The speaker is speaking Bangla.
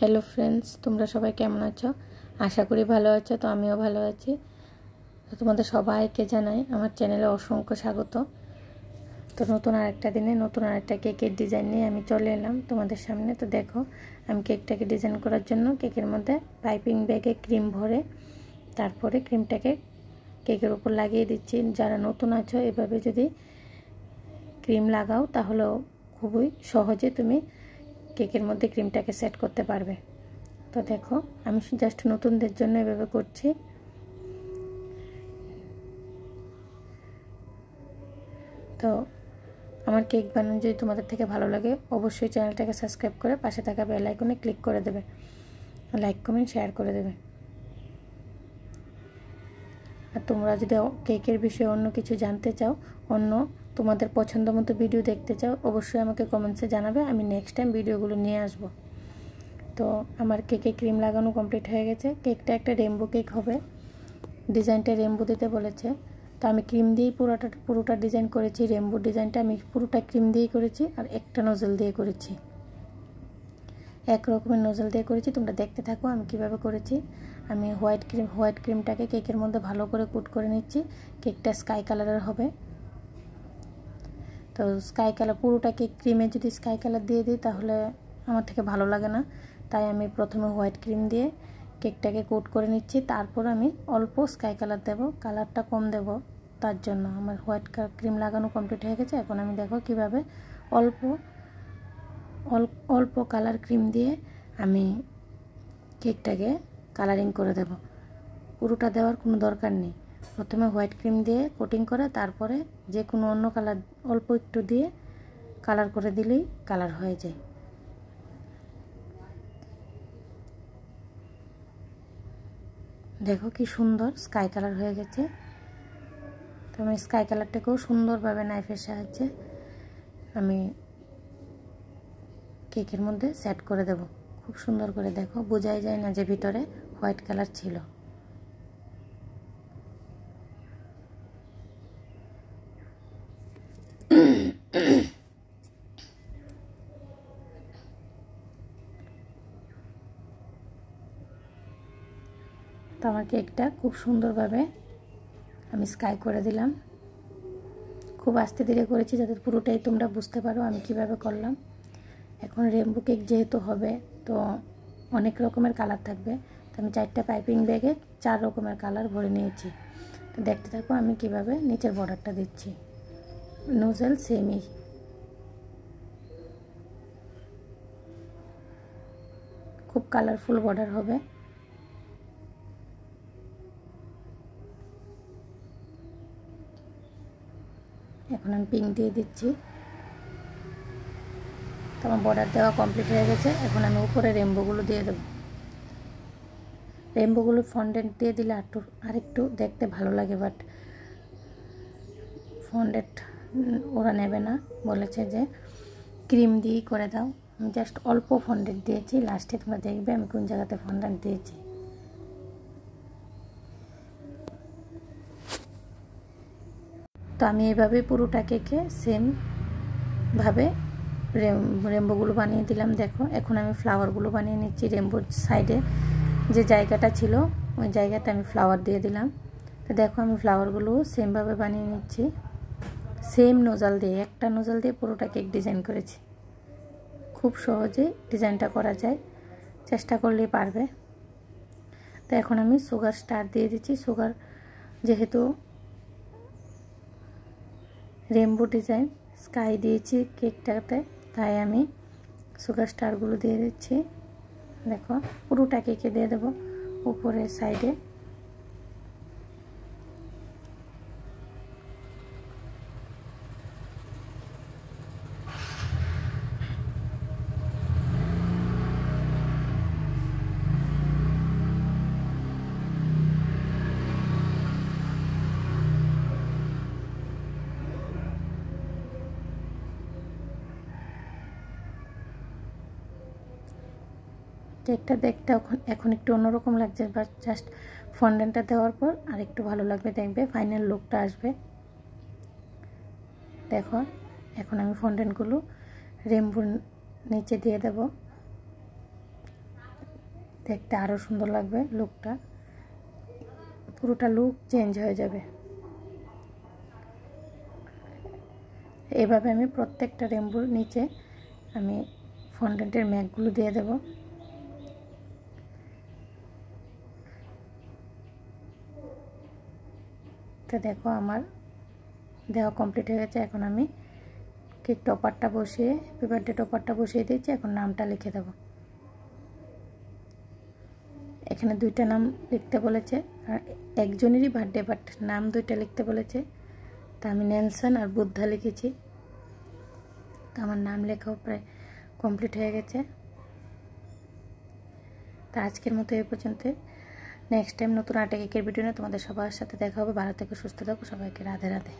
হ্যালো ফ্রেন্ডস, তোমরা সবাই কেমন আছো? আশা করি ভালো আছো। তো আমিও ভালো আছি। তো তোমাদের সবাইকে জানাই আমার চ্যানেলে অসংখ্য স্বাগত। তো নতুন আরেকটা দিনে নতুন আরেকটা কেকের ডিজাইন নিয়ে আমি চলে এলাম তোমাদের সামনে। তো দেখো, আমি কেকটাকে ডিজাইন করার জন্য কেকের মধ্যে পাইপিং ব্যাগে ক্রিম ভরে তারপরে ক্রিমটাকে কেকের উপর লাগিয়ে দিচ্ছি। যারা নতুন আছো এভাবে যদি ক্রিম লাগাও তাহলে খুবই সহজে তুমি কেকের মধ্যে ক্রিমটাকে সেট করতে পারবে। তো দেখো, আমি জাস্ট নতুনদের জন্য এভাবে করছি। তো আমার কেক বানানো যদি তোমাদের থেকে ভালো লাগে অবশ্যই চ্যানেলটাকে সাবস্ক্রাইব করে পাশে থাকা বেল আইকনে ক্লিক করে দেবে, লাইক কমেন্ট শেয়ার করে দেবে। আর তোমরা যদি কেকের বিষয়ে অন্য কিছু জানতে চাও, অন্য তোমাদের পছন্দ মতো ভিডিও দেখতে চাও, অবশ্যই আমাকে কমেন্টসে জানাবে। আমি নেক্সট টাইম ভিডিওগুলো নিয়ে আসবো। তো আমার কেকে ক্রিম লাগানো কমপ্লিট হয়ে গেছে। কেকটা একটা রেমবো কেক হবে, ডিজাইনটা রেমবো দিতে বলেছে। তো আমি ক্রিম দিয়েই পুরোটা ডিজাইন করেছি। রেমবো ডিজাইনটা আমি পুরোটা ক্রিম দিয়েই করেছি আর একটা নজল দিয়ে করেছি, এক রকমের নজল দিয়ে করেছি। তোমরা দেখতে থাকো আমি কিভাবে করেছি। আমি হোয়াইট ক্রিমটাকে কেকের মধ্যে ভালো করে কোট করে নিচ্ছি। কেকটা স্কাই কালারের হবে। তো স্কাই কালার পুরোটা কেক ক্রিমে যদি স্কাই কালার দিয়ে দিই তাহলে আমার থেকে ভালো লাগে না। তাই আমি প্রথমে হোয়াইট ক্রিম দিয়ে কেকটাকে কোট করে নিচ্ছি, তারপর আমি অল্প স্কাই কালার দেব, কালারটা কম দেব। তার জন্য আমার হোয়াইট ক্রিম লাগানো কমপ্লিট হয়ে গেছে। এখন আমি দেখো কিভাবে অল্প কালার ক্রিম দিয়ে আমি কেকটাকে কালারিং করে দেব। পুরোটা দেওয়ার কোনো দরকার নেই। প্রথমে হোয়াইট ক্রিম দিয়ে কোটিং করে তারপরে যে কোনো অন্য কালার অল্প একটু দিয়ে কালার করে দিলেই কালার হয়ে যায়। দেখো কি সুন্দর স্কাই কালার হয়ে গেছে। তো আমি স্কাই কালারটাকেও সুন্দরভাবে নাইফের সাহায্যে আমি কেকের মধ্যে সেট করে দেব খুব সুন্দর করে। দেখো, বোঝাই যায় না যে ভিতরে হোয়াইট কালার ছিল। তো আমার কেকটা খুব সুন্দরভাবে আমি স্কাই করে দিলাম। খুব আস্তে ধীরে করেছি যাতে পুরোটাই তোমরা বুঝতে পারো আমি কিভাবে করলাম। এখন রেমবো কেক যেহেতু হবে তো অনেক রকমের কালার থাকবে। তো আমি 4টা পাইপিং ব্যাগে 4 রকমের কালার ভরে নিয়েছি। তো দেখতে থাকো আমি কিভাবে নিচের বর্ডারটা দিচ্ছি। নোজেল সেমই, খুব কালারফুল বর্ডার হবে। এখন আমি পিঙ্ক দিয়ে দিচ্ছি। তো আমার বর্ডার দেওয়া কমপ্লিট হয়ে গেছে। এখন আমি উপরে রেমবোগুলো দিয়ে দেবো। রেমবোগুলো ফন্ডেন্ট দিয়ে দিলে আরেকটু দেখতে ভালো লাগে, বাট ফন্ডেন্ট ওরা নেবে না, বলেছে যে ক্রিম দিয়েই করে দাও। আমি জাস্ট অল্প ফন্ডেন্ট দিয়েছি, লাস্টে তোমরা দেখবে আমি কোন জায়গাতে ফন্ডেন্ট দিয়েছি। তো আমি এইভাবে পুরোটা কেকে সেমভাবে রেমবোগুলো বানিয়ে দিলাম। দেখো, এখন আমি ফ্লাওয়ারগুলো বানিয়ে নিচ্ছি। রেমবোর সাইডে যে জায়গাটা ছিল ওই জায়গাতে আমি ফ্লাওয়ার দিয়ে দিলাম। তো দেখো, আমি ফ্লাওয়ারগুলো সেমভাবে বানিয়ে নিচ্ছি। সেম নোজাল দিয়ে, একটা নোজাল দিয়ে পুরোটা কেক ডিজাইন করেছি। খুব সহজেই ডিজাইনটা করা যায়, চেষ্টা করলেই পারবে। তো এখন আমি সুগার স্টার দিয়ে দিচ্ছি। সুগার যেহেতু রেমবো ডিজাইন স্কাই দিয়েছি কেকটাতে, তাই আমি সুগার স্টারগুলো দিয়ে দিচ্ছি। দেখো, পুরোটা কেকে দিয়ে দেবো উপরের সাইডে। কেকটা দেখতে এখন একটু অন্যরকম লাগছে, বাট জাস্ট ফন্ডেন্টটা দেওয়ার পর আর একটু ভালো লাগবে, দেখবে ফাইনাল লুকটা আসবে। দেখো, এখন আমি ফন্ডেন্টগুলো রেমবোর নিচে দিয়ে দেব। দেখতে আরও সুন্দর লাগবে, লুকটা পুরোটা লুক চেঞ্জ হয়ে যাবে। এভাবে আমি প্রত্যেকটা রেইনবোর নিচে আমি ফন্ডেন্টের ম্যাকগুলো দিয়ে দেব। তো দেখো আমার দেওয়া কমপ্লিট হয়ে গেছে। এখন আমি কেক টপারটা বসিয়ে, হ্যাপি বার্থডে টপারটা বসিয়ে দিয়েছি। এখন নামটা লিখে দেব। এখানে 2টা নাম লিখতে বলেছে, আর একজনেরই বার্থডে, বাট নাম 2টা লিখতে বলেছে। তা আমি নেলসন আর বুদ্ধা লিখেছি। তো আমার নাম লেখাও প্রায় কমপ্লিট হয়ে গেছে। তা আজকের মতো এই পর্যন্ত। নেক্সট টাইম নতুন একটা কেকের ভিডিও নিয়ে তোমাদের সবার সাথে দেখা হবে। ভালো থেকো, সুস্থ থাকো, সবাইকে রাধে রাধে।